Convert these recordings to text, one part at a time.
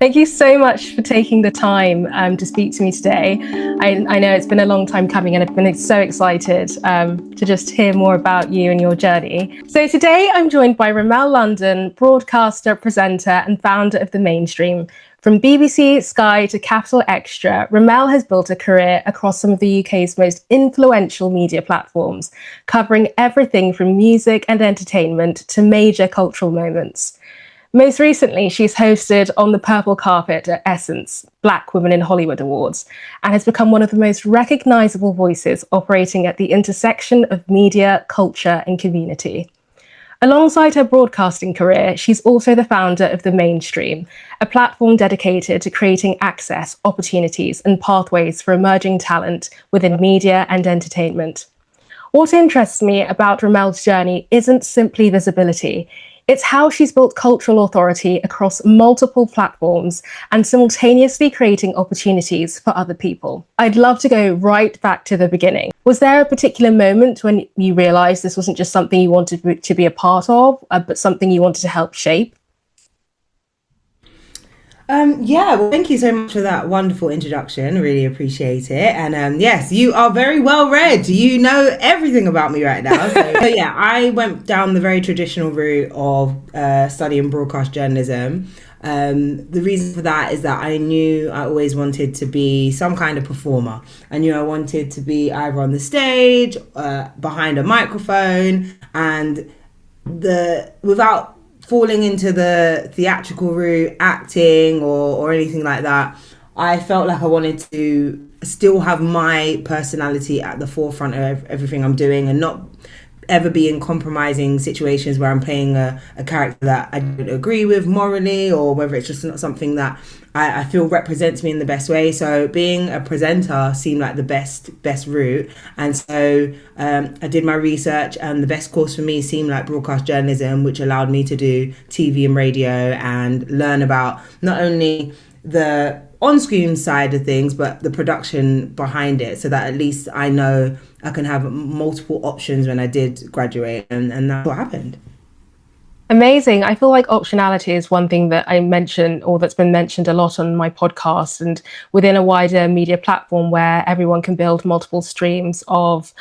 Thank you so much for taking the time to speak to me today. I know it's been a long time coming and I've been so excited to just hear more about you and your journey. So today I'm joined by Remel London, broadcaster, presenter and founder of The Mainstream. From BBC, Sky to Capital XTRA, Remel has built a career across some of the UK's most influential media platforms, covering everything from music and entertainment to major cultural moments. Most recently, she's hosted On the Purple Carpet at Essence, Black Women in Hollywood Awards, and has become one of the most recognisable voices operating at the intersection of media, culture and community. Alongside her broadcasting career, she's also the founder of The Mainstream, a platform dedicated to creating access, opportunities and pathways for emerging talent within media and entertainment. What interests me about Remel's journey isn't simply visibility. It's how she's built cultural authority across multiple platforms and simultaneously creating opportunities for other people. I'd love to go right back to the beginning. Was there a particular moment when you realised this wasn't just something you wanted to be a part of, but something you wanted to help shape? Well, thank you so much for that wonderful introduction. Really appreciate it. And yes, you are very well read. You know everything about me right now. So yeah, I went down the very traditional route of studying broadcast journalism. The reason for that is that I knew I always wanted to be some kind of performer. I knew I wanted to be either on the stage, behind a microphone, and without falling into the theatrical route, acting or anything like that, I felt like I wanted to still have my personality at the forefront of everything I'm doing and not ever be in compromising situations where I'm playing a character that I don't agree with morally, or whether it's just not something that I feel represents me in the best way. So being a presenter seemed like the best route. And so I did my research, and the best course for me seemed like broadcast journalism, which allowed me to do TV and radio and learn about not only the on-screen side of things, but the production behind it, so that at least I know I can have multiple options when I did graduate, and that's what happened. Amazing. I feel like optionality is one thing that I mention, or that's been mentioned a lot on my podcast, and within a wider media platform where everyone can build multiple streams of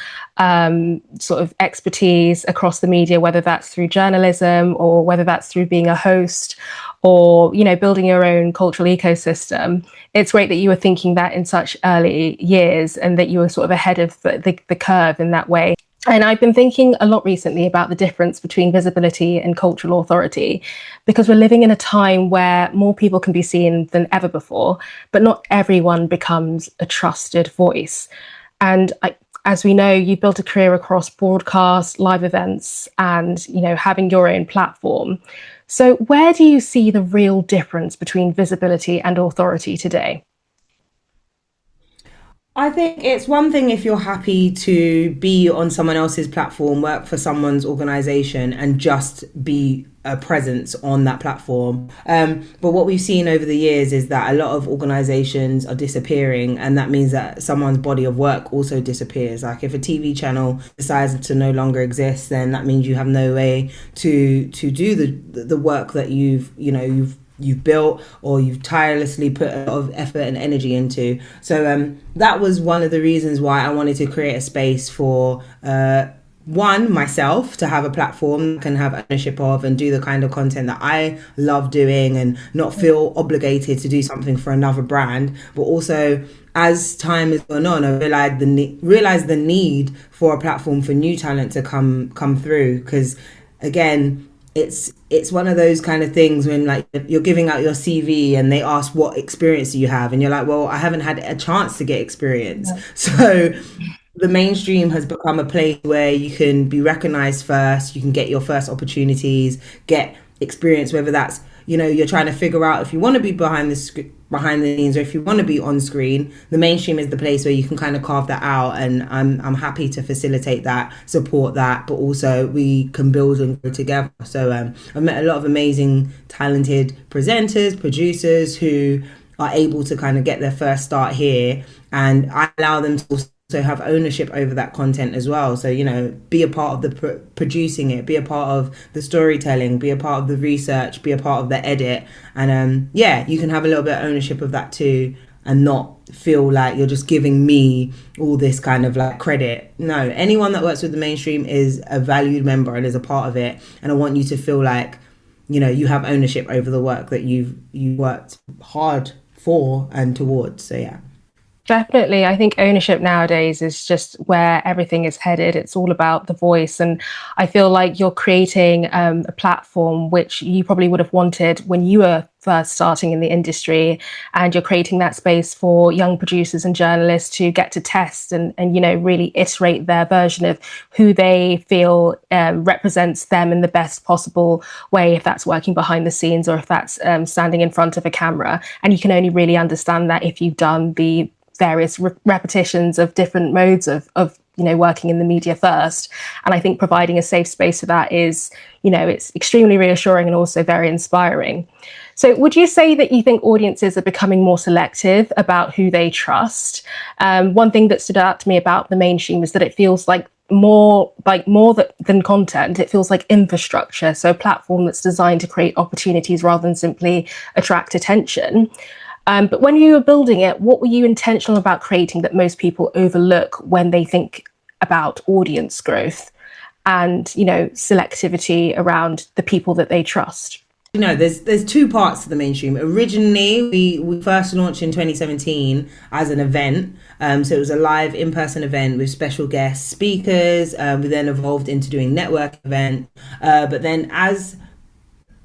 sort of expertise across the media, whether that's through journalism or whether that's through being a host or, you know, building your own cultural ecosystem. It's great that you were thinking that in such early years and that you were sort of ahead of the curve in that way. And I've been thinking a lot recently about the difference between visibility and cultural authority, because we're living in a time where more people can be seen than ever before, but not everyone becomes a trusted voice. And as we know, you've built a career across broadcast, live events, and, you know, having your own platform. So where do you see the real difference between visibility and authority today? I think it's one thing if you're happy to be on someone else's platform, work for someone's organization and just be a presence on that platform. But what we've seen over the years is that a lot of organizations are disappearing, and that means that someone's body of work also disappears. Like if a TV channel decides to no longer exist, then that means you have no way to do the work that you've built or you've tirelessly put a lot of effort and energy into. So that was one of the reasons why I wanted to create a space for myself to have a platform I can have ownership of and do the kind of content that I love doing and not feel obligated to do something for another brand. But also, as time has gone on, I realized the need for a platform for new talent to come through, because again, it's one of those kind of things when like you're giving out your CV and they ask what experience do you have, and you're like, well, I haven't had a chance to get experience. Yeah. So the mainstream has become a place where you can be recognized first, you can get your first opportunities, get experience, whether that's, you know, you're trying to figure out if you want to be behind the scenes or if you want to be on screen. The mainstream is the place where you can kind of carve that out, and I'm happy to facilitate that, support that, but also we can build and grow together. So I've met a lot of amazing, talented presenters, producers who are able to kind of get their first start here, and I allow them to also have ownership over that content as well. So, be a part of the producing it, be a part of the storytelling, be a part of the research, be a part of the edit. And you can have a little bit of ownership of that too, and not feel like you're just giving me all this kind of like credit. No, anyone that works with the mainstream is a valued member and is a part of it. And I want you to feel like, you have ownership over the work that you worked hard for and towards. So yeah. Definitely. I think ownership nowadays is just where everything is headed. It's all about the voice. And I feel like you're creating a platform which you probably would have wanted when you were first starting in the industry. And you're creating that space for young producers and journalists to get to test and really iterate their version of who they feel represents them in the best possible way, if that's working behind the scenes or if that's standing in front of a camera. And you can only really understand that if you've done the various repetitions of different modes of working in the media first. And I think providing a safe space for that is, it's extremely reassuring and also very inspiring. So would you say that you think audiences are becoming more selective about who they trust? One thing that stood out to me about the mainstream is that it feels like more than content. It feels like infrastructure. So a platform that's designed to create opportunities rather than simply attract attention. But when you were building it, what were you intentional about creating that most people overlook when they think about audience growth and, selectivity around the people that they trust? There's two parts to the mainstream. Originally, we first launched in 2017 as an event. So it was a live in-person event with special guest speakers. We then evolved into doing network event. But then as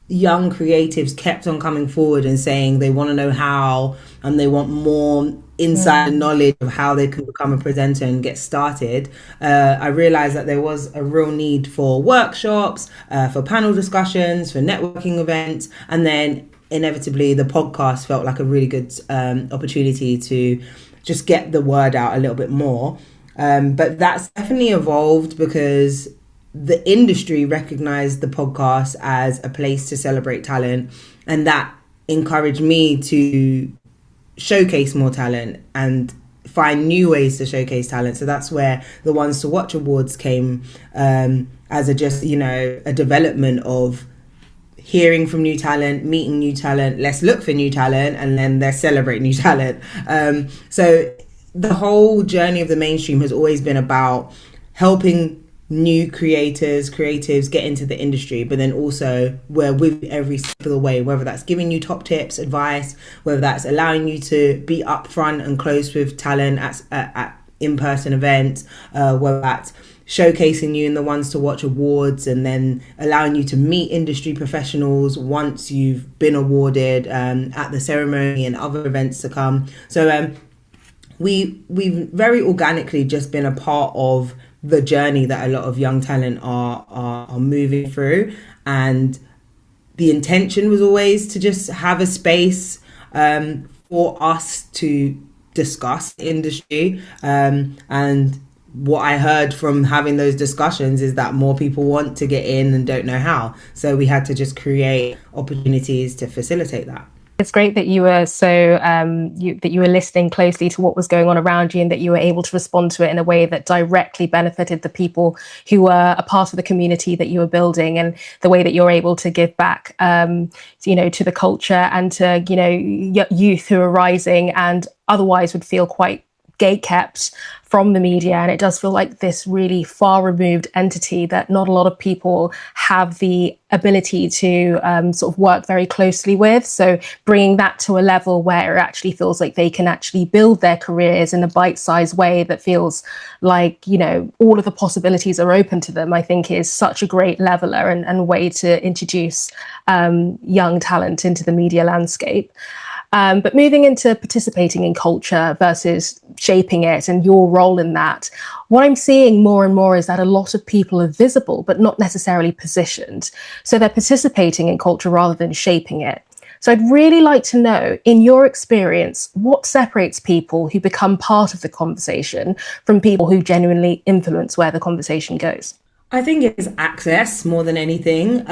young creatives kept on coming forward and saying they want to know how, and they want more insight and knowledge of how they can become a presenter and get started, I realized that there was a real need for workshops, for panel discussions, for networking events, and then inevitably the podcast felt like a really good opportunity to just get the word out a little bit more. But that's definitely evolved because the industry recognized the podcast as a place to celebrate talent, and that encouraged me to showcase more talent and find new ways to showcase talent. So that's where the Ones to Watch Awards came as a development of hearing from new talent, meeting new talent, let's look for new talent, and then let's celebrate new talent. So the whole journey of the mainstream has always been about helping new creatives get into the industry, but then also we're with every step of the way, whether that's giving you top tips, advice, whether that's allowing you to be upfront and close with talent at in-person events, whether that's showcasing you in the Ones to Watch Awards and then allowing you to meet industry professionals once you've been awarded at the ceremony and other events to come. So we've very organically just been a part of the journey that a lot of young talent are moving through, and the intention was always to just have a space for us to discuss industry, and what I heard from having those discussions is that more people want to get in and don't know how, so we had to just create opportunities to facilitate that. It's great that you were that you were listening closely to what was going on around you, and that you were able to respond to it in a way that directly benefited the people who were a part of the community that you were building, and the way that you're able to give back, to the culture and to, youth who are rising and otherwise would feel quite gatekept from the media. And it does feel like this really far removed entity that not a lot of people have the ability to sort of work very closely with. So bringing that to a level where it actually feels like they can actually build their careers in a bite-sized way that feels like, all of the possibilities are open to them, I think is such a great leveler and way to introduce young talent into the media landscape. But moving into participating in culture versus shaping it and your role in that, what I'm seeing more and more is that a lot of people are visible, but not necessarily positioned. So they're participating in culture rather than shaping it. So I'd really like to know, in your experience, what separates people who become part of the conversation from people who genuinely influence where the conversation goes? I think it's access more than anything.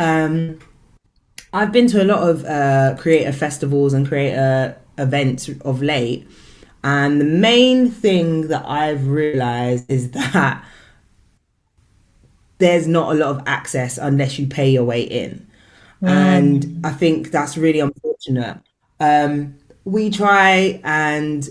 I've been to a lot of creator festivals and creator events of late, And the main thing that I've realized is that there's not a lot of access unless you pay your way in. And I think that's really unfortunate. We try and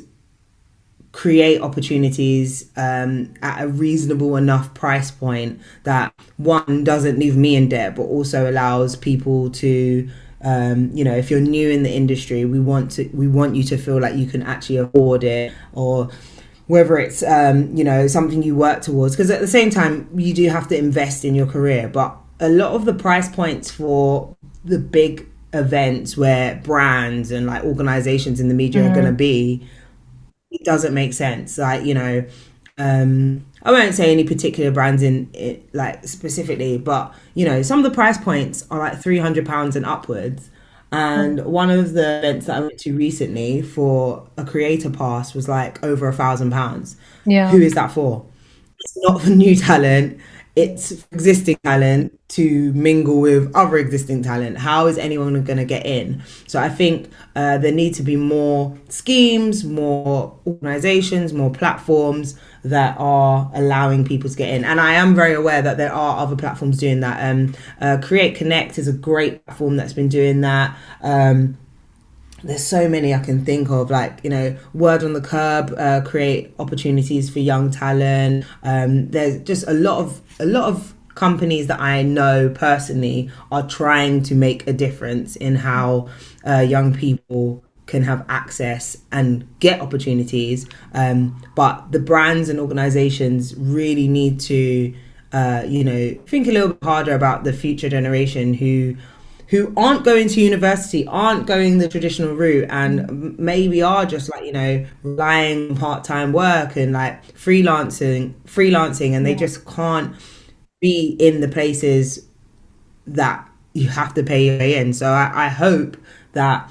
create opportunities at a reasonable enough price point that, one, doesn't leave me in debt, but also allows people to, if you're new in the industry, we want you to feel like you can actually afford it, or whether it's something you work towards, because at the same time you do have to invest in your career. But a lot of the price points for the big events where brands and like organizations in the media are going to be, it doesn't make sense. Like, I won't say any particular brands in it, like specifically, but some of the price points are like £300 and upwards. And one of the events that I went to recently for a creator pass was like over £1,000. Yeah. Who is that for? It's not for new talent. It's for existing talent to mingle with other existing talent. How is anyone going to get in? So I think there need to be more schemes, more organizations, more platforms that are allowing people to get in. And I am very aware that there are other platforms doing that. Create Connect is a great platform that's been doing that. There's so many I can think of, like, Word on the Curb, create opportunities for young talent. There's just a lot of companies that I know personally are trying to make a difference in how young people can have access and get opportunities. But the brands and organizations really need to, think a little bit harder about the future generation who aren't going to university, aren't going the traditional route, and maybe are just like, relying on part-time work and like freelancing, and they just can't be in the places that you have to pay your way in. So I hope that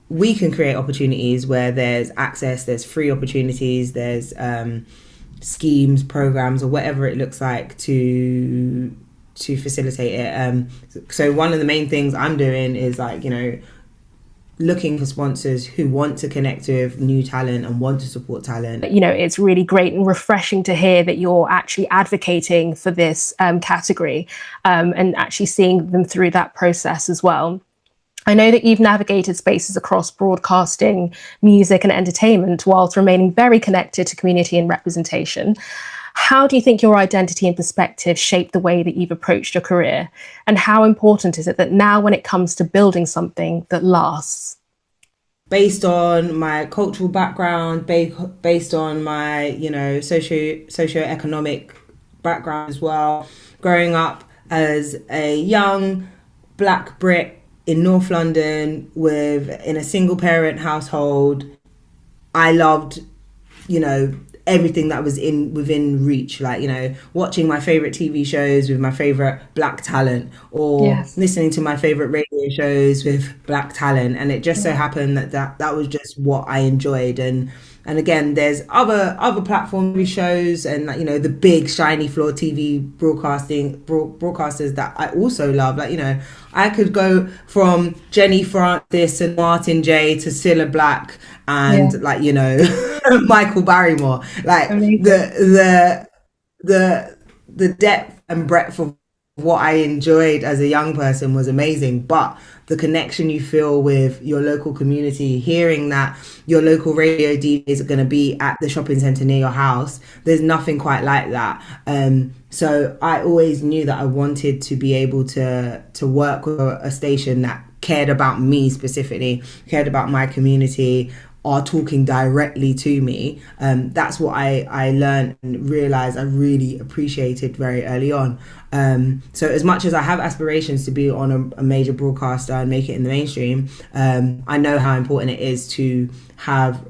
we can create opportunities where there's access, there's free opportunities, there's schemes, programs, or whatever it looks like to facilitate it. So one of the main things I'm doing is like, looking for sponsors who want to connect with new talent and want to support talent. It's really great and refreshing to hear that you're actually advocating for this category and actually seeing them through that process as well. I know that you've navigated spaces across broadcasting, music and entertainment whilst remaining very connected to community and representation. How do you think your identity and perspective shaped the way that you've approached your career? And how important is it that now when it comes to building something that lasts? Based on my cultural background, based on my, socioeconomic background as well, growing up as a young Black Brit in North London in a single parent household, I loved, everything that was within reach, like, watching my favorite TV shows with my favorite Black talent, or listening to my favorite radio shows with Black talent. And it just so happened that was just what I enjoyed. And again, there's other platform shows and, like, the big shiny floor TV broadcasters that I also love. Like, I could go from Jenny Francis and Martin J to Cilla Black and like, Michael Barrymore. Like the depth and breadth of what I enjoyed as a young person was amazing. But the connection you feel with your local community, hearing that your local radio DJs are going to be at the shopping centre near your house, there's nothing quite like that. So I always knew that I wanted to be able to work with a station that cared about me specifically, cared about my community, are talking directly to me. That's what I learned and realized I really appreciated very early on. So as much as I have aspirations to be on a major broadcaster and make it in the mainstream, I know how important it is to have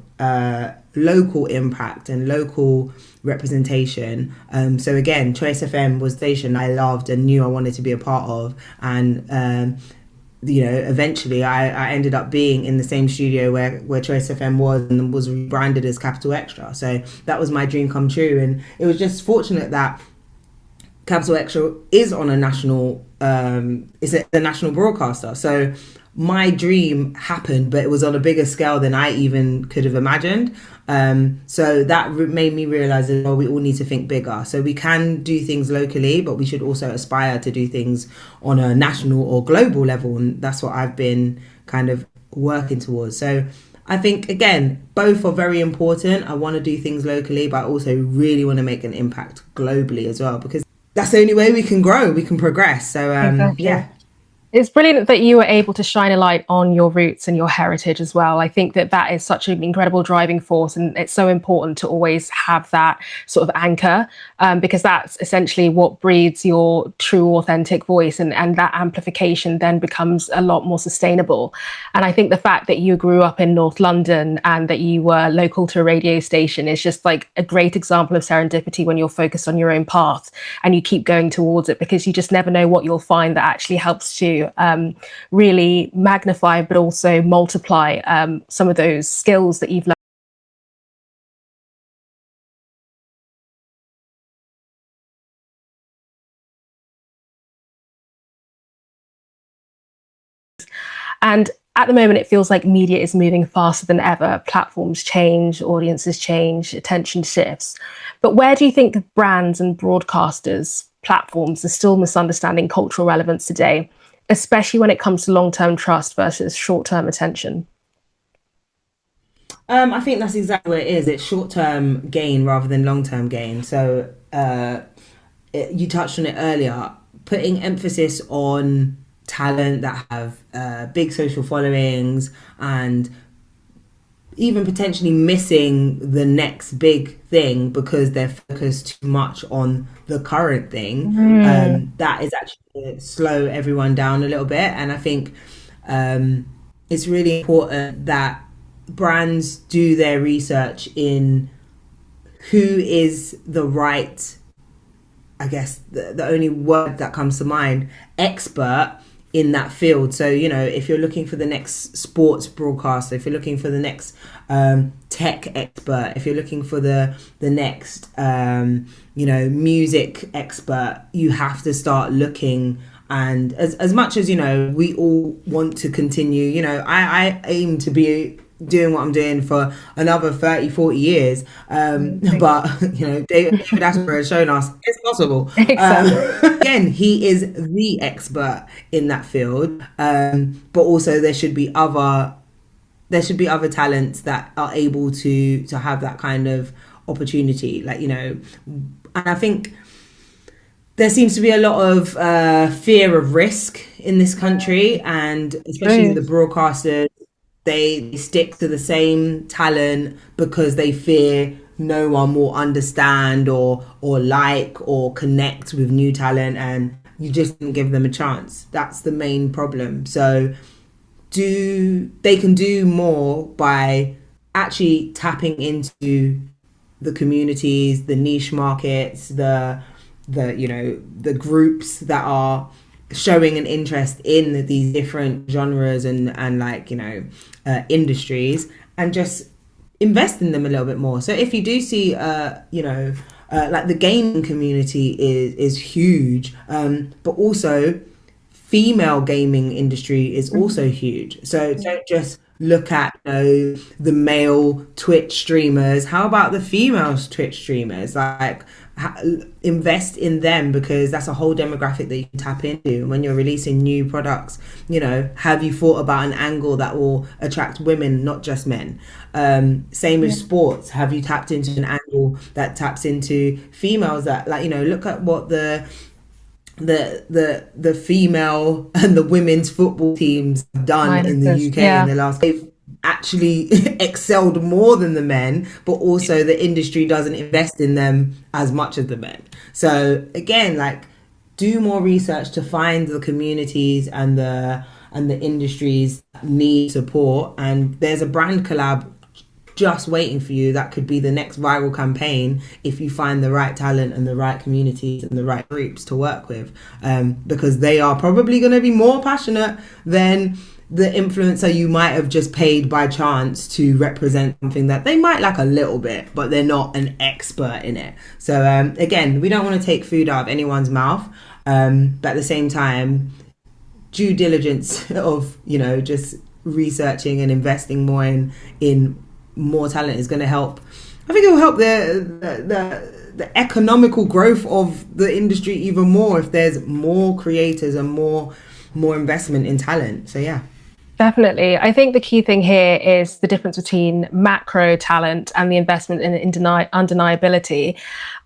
local impact and local representation. So again, Choice FM was a station I loved and knew I wanted to be a part of. And eventually I ended up being in the same studio where Choice FM was, and was rebranded as Capital XTRA. So that was my dream come true. And it was just fortunate that Capital XTRA is on a national, is a national broadcaster. So my dream happened, but it was on a bigger scale than I even could have imagined. So that made me realize that we all need to think bigger. So we can do things locally, but we should also aspire to do things on a national or global level. And that's what I've been kind of working towards. So I think, again, both are very important. I want to do things locally, but I also really want to make an impact globally as well, because that's the only way we can grow, we can progress. So Exactly. yeah. It's brilliant that you were able to shine a light on your roots and your heritage as well. I think that that is such an incredible driving force, and it's so important to always have that sort of anchor, because that's essentially what breeds your true authentic voice, and that amplification then becomes a lot more sustainable. And I think the fact that you grew up in North London and that you were local to a radio station is just like a great example of serendipity when you're focused on your own path and you keep going towards it, because you just never know what you'll find that actually helps to really magnify but also multiply some of those skills that you've learned. And at the moment, it feels like media is moving faster than ever. Platforms change, audiences change, attention shifts. But where do you think brands and broadcasters, platforms are still misunderstanding cultural relevance today, especially when it comes to long-term trust versus short-term attention? I think that's exactly what it is. It's short-term gain rather than long-term gain. So you touched on it earlier, putting emphasis on talent that have big social followings, and even potentially missing the next big thing because they're focused too much on the current thing. That is actually to slow everyone down a little bit. And I think it's really important that brands do their research in who is the right, I guess the only word that comes to mind, expert in that field. So, you know, if you're looking for the next sports broadcaster, if you're looking for the next tech expert, if you're looking for the next, music expert, you have to start looking. And as much as, you know, we all want to continue, you know, I aim to be doing what I'm doing for another 30-40 years, but you know, David Attenborough has shown us it's possible. Again, he is the expert in that field, but also there should be other talents that are able to have that kind of opportunity, like, you know. And I think there seems to be a lot of fear of risk in this country, and especially the broadcasters. They stick to the same talent because they fear no one will understand or like or connect with new talent, and you just didn't give them a chance. That's the main problem. So they can do more by actually tapping into the communities, the niche markets, the groups that are showing an interest in these different genres and like, you know, industries, and just invest in them a little bit more. So if you do see like the gaming community is huge, but also female gaming industry is also huge. So don't just look at, you know, the male Twitch streamers. How about the female Twitch streamers? Like, invest in them, because that's a whole demographic that you can tap into when you're releasing new products. You know, have you thought about an angle that will attract women, not just men? Same with sports. Have you tapped into an angle that taps into females? That, like, you know, look at what the female and the women's football teams have done in the UK in the last. They've actually excelled more than the men, but also the industry doesn't invest in them as much as the men. So again, like, do more research to find the communities and the industries that need support. And there's a brand collab just waiting for you that could be the next viral campaign if you find the right talent and the right communities and the right groups to work with, because they are probably going to be more passionate than the influencer you might have just paid by chance to represent something that they might like a little bit, but they're not an expert in it. So again, we don't want to take food out of anyone's mouth, but at the same time, due diligence of, you know, just researching and investing more in more talent is going to help. I think it will help the economical growth of the industry even more if there's more creators and more investment in talent. So yeah. Definitely. I think the key thing here is the difference between macro talent and the investment in undeniability,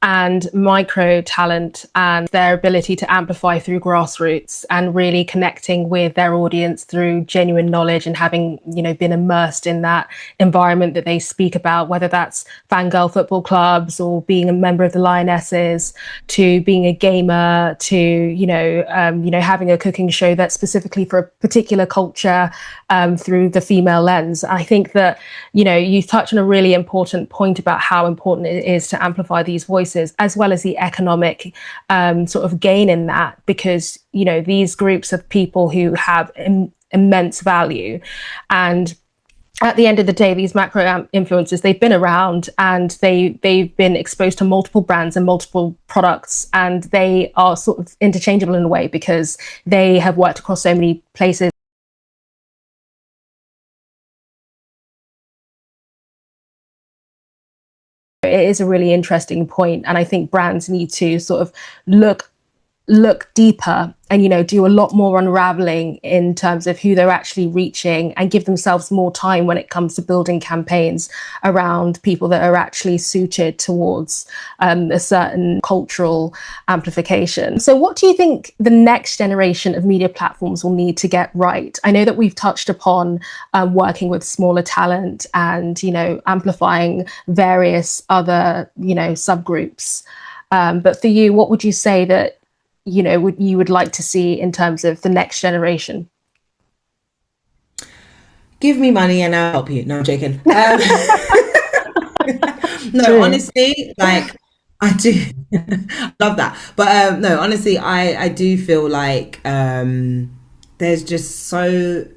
and micro talent and their ability to amplify through grassroots and really connecting with their audience through genuine knowledge and having, you know, been immersed in that environment that they speak about, whether that's fangirl football clubs or being a member of the Lionesses, to being a gamer, to, having a cooking show that's specifically for a particular culture, through the female lens. I think that, you know, you touch on a really important point about how important it is to amplify these voices, as well as the economic sort of gain in that, because, you know, these groups of people who have immense value, and at the end of the day, these macro influencers, they've been around and they've been exposed to multiple brands and multiple products, and they are sort of interchangeable in a way because they have worked across so many places. It is a really interesting point, and I think brands need to sort of look deeper and, you know, do a lot more unraveling in terms of who they're actually reaching, and give themselves more time when it comes to building campaigns around people that are actually suited towards a certain cultural amplification. So what do you think the next generation of media platforms will need to get right? I know that we've touched upon working with smaller talent and, you know, amplifying various other, you know, subgroups. But for you, what would you say that, you know, you would like to see in terms of the next generation? Give me money and I'll help you. No, I'm joking. No, True. honestly, like, I do love that. But no, honestly, I do feel like there's just so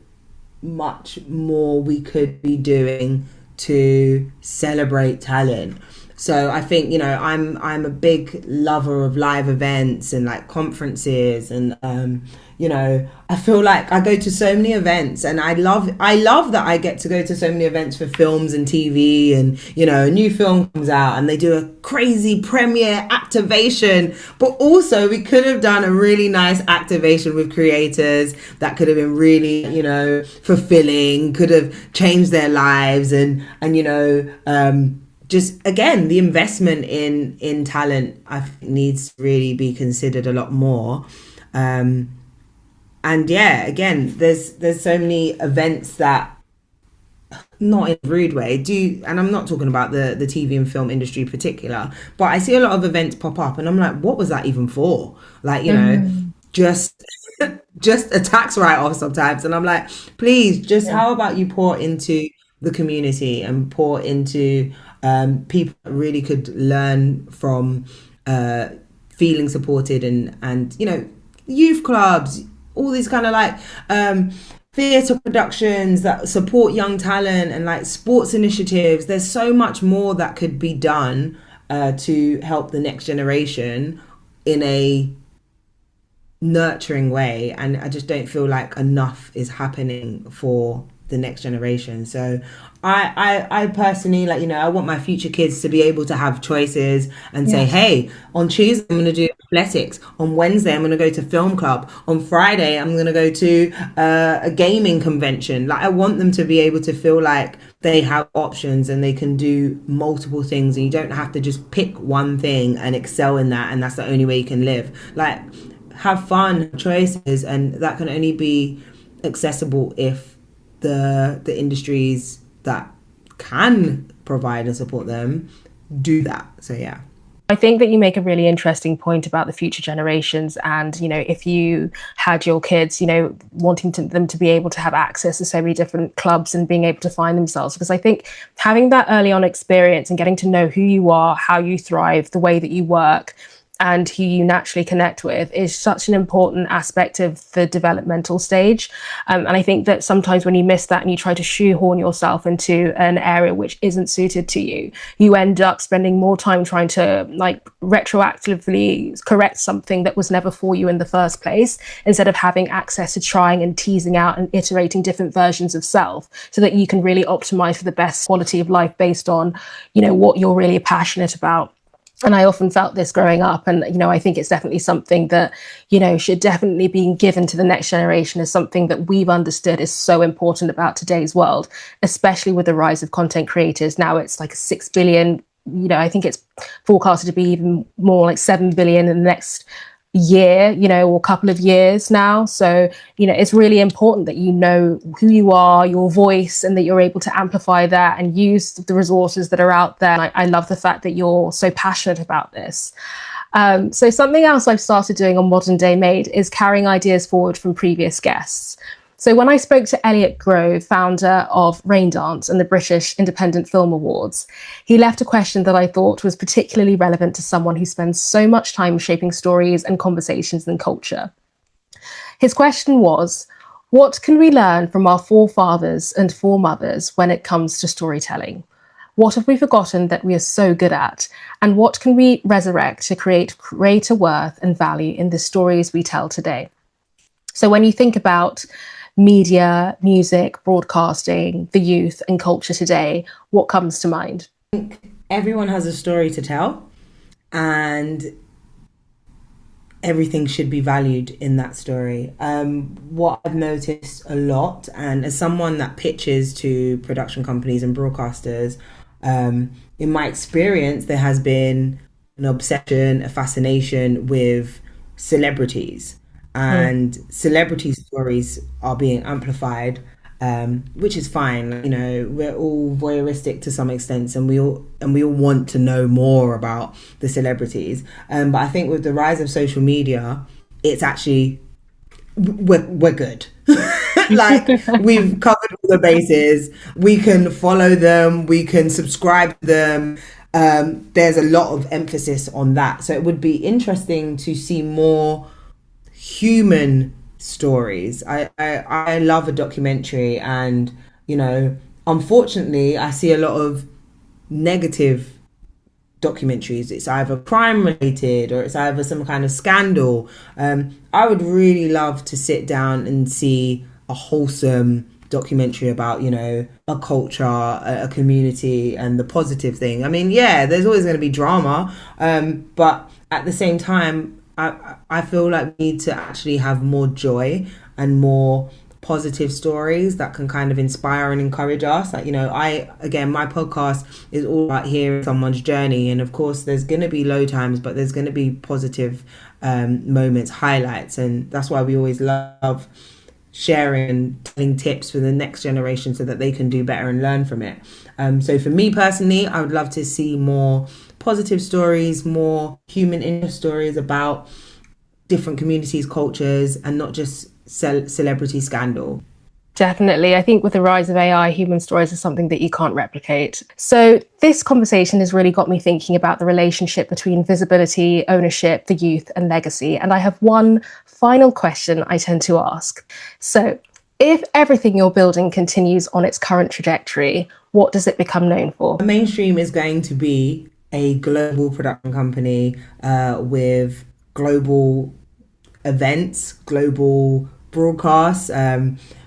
much more we could be doing to celebrate talent. So I think, you know, I'm a big lover of live events and like conferences, and you know, I feel like I go to so many events, and I love that I get to go to so many events for films and TV, and, you know, a new film comes out and they do a crazy premiere activation, but also we could have done a really nice activation with creators that could have been really, you know, fulfilling, could have changed their lives, and you know, just again, the investment in talent, I think, needs to really be considered a lot more. And yeah, again, there's so many events that, not in a rude way, and I'm not talking about the TV and film industry in particular, but I see a lot of events pop up and I'm like, what was that even for? Like, you know, just a tax write-off sometimes, and I'm like, please, just how about you pour into the community and pour into people that really could learn from feeling supported, and you know, youth clubs, all these kind of like theatre productions that support young talent, and like sports initiatives. There's so much more that could be done to help the next generation in a nurturing way, and I just don't feel like enough is happening for the next generation. So I personally, like, you know, I want my future kids to be able to have choices and say, hey, on Tuesday I'm going to do athletics, on Wednesday I'm going to go to film club, on Friday I'm going to go to a gaming convention. Like, I want them to be able to feel like they have options and they can do multiple things, and you don't have to just pick one thing and excel in that, and that's the only way you can live. Like, have fun, choices, and that can only be accessible if the industries that can provide and support them do that. So yeah, I think that you make a really interesting point about the future generations, and, you know, if you had your kids, you know, wanting them to be able to have access to so many different clubs and being able to find themselves, because I think having that early on experience and getting to know who you are, how you thrive, the way that you work, and who you naturally connect with is such an important aspect of the developmental stage. And I think that sometimes when you miss that and you try to shoehorn yourself into an area which isn't suited to you, you end up spending more time trying to like retroactively correct something that was never for you in the first place, instead of having access to trying and teasing out and iterating different versions of self so that you can really optimize for the best quality of life based on, what you're really passionate about. And I often felt this growing up. And, I think it's definitely something that, should definitely be given to the next generation as something that we've understood is so important about today's world, especially with the rise of content creators. Now it's like 6 billion, I think it's forecasted to be even more, like 7 billion in the next year, or couple of years now. So, it's really important that you know who you are, your voice, and that you're able to amplify that and use the resources that are out there. And I love the fact that you're so passionate about this. So something else I've started doing on Modern Day Made is carrying ideas forward from previous guests. So when I spoke to Elliot Grove, founder of Raindance and the British Independent Film Awards, he left a question that I thought was particularly relevant to someone who spends so much time shaping stories and conversations and culture. His question was, what can we learn from our forefathers and foremothers when it comes to storytelling? What have we forgotten that we are so good at? And what can we resurrect to create greater worth and value in the stories we tell today? So when you think about media, music, broadcasting, the youth and culture today, what comes to mind? I think everyone has a story to tell, and everything should be valued in that story. What I've noticed a lot, and as someone that pitches to production companies and broadcasters, in my experience, there has been an obsession, a fascination with celebrities. And celebrity stories are being amplified, which is fine. We're all voyeuristic to some extent, and we all want to know more about the celebrities. But I think with the rise of social media, it's actually we're good. Like, we've covered all the bases. We can follow them. We can subscribe to them. There's a lot of emphasis on that. So it would be interesting to see more human stories. I love a documentary, and unfortunately I see a lot of negative documentaries. It's either crime related or it's either some kind of scandal. I would really love to sit down and see a wholesome documentary about a culture, a community, and the positive thing. I mean, yeah, there's always going to be drama, but at the same time, I feel like we need to actually have more joy and more positive stories that can kind of inspire and encourage us. Like, my podcast is all about hearing someone's journey. And of course, there's going to be low times, but there's going to be positive moments, highlights. And that's why we always love sharing and telling tips for the next generation so that they can do better and learn from it. So for me personally, I would love to see more positive stories, more human interest stories about different communities, cultures, and not just celebrity scandal. Definitely. I think with the rise of AI, human stories are something that you can't replicate. So this conversation has really got me thinking about the relationship between visibility, ownership, the youth, and legacy. And I have one final question I tend to ask. So if everything you're building continues on its current trajectory, what does it become known for? The mainstream is going to be a global production company with global events, global broadcasts,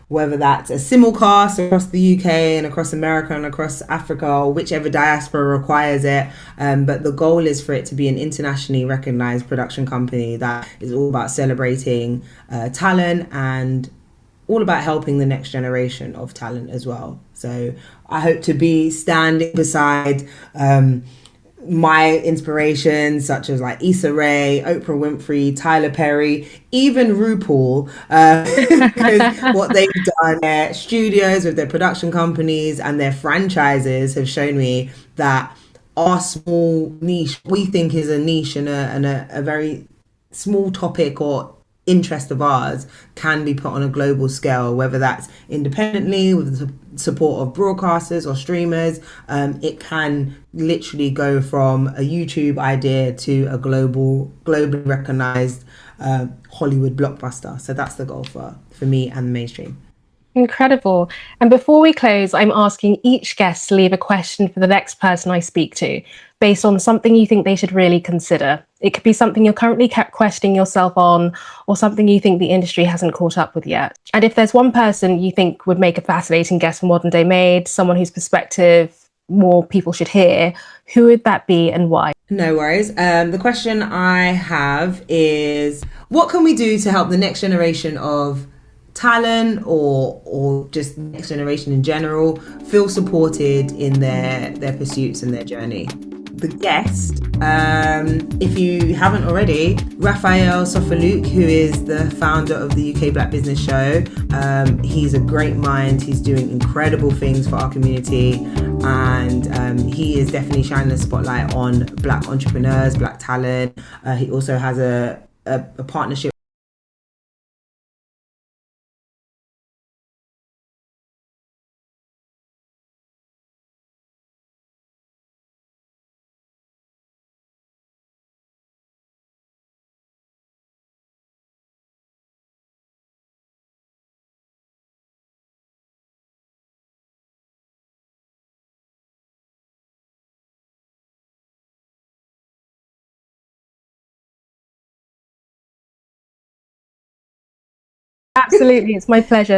whether that's a simulcast across the UK and across America and across Africa, or whichever diaspora requires it. But the goal is for it to be an internationally recognized production company that is all about celebrating talent and all about helping the next generation of talent as well. So I hope to be standing beside my inspirations, such as like Issa Rae, Oprah Winfrey, Tyler Perry, even RuPaul, because what they've done, their studios with their production companies and their franchises have shown me that our small niche, we think is a niche and a very small topic or interest of ours can be put on a global scale, whether that's independently with the support of broadcasters or streamers. It can literally go from a YouTube idea to a globally recognized Hollywood blockbuster. So that's the goal for me and the mainstream. Incredible. And before we close, I'm asking each guest to leave a question for the next person I speak to, based on something you think they should really consider. It could be something you're currently kept questioning yourself on, or something you think the industry hasn't caught up with yet. And if there's one person you think would make a fascinating guest for Modern Day Made, someone whose perspective more people should hear, who would that be and why? No worries. The question I have is, what can we do to help the next generation of talent or just next generation in general feel supported in their pursuits and their journey? The guest, if you haven't already, Raphael Sofaluk, who is the founder of the UK Black Business Show. He's a great mind. He's doing incredible things for our community, and he is definitely shining a spotlight on Black entrepreneurs, Black talent. He also has a partnership. Absolutely, it's my pleasure.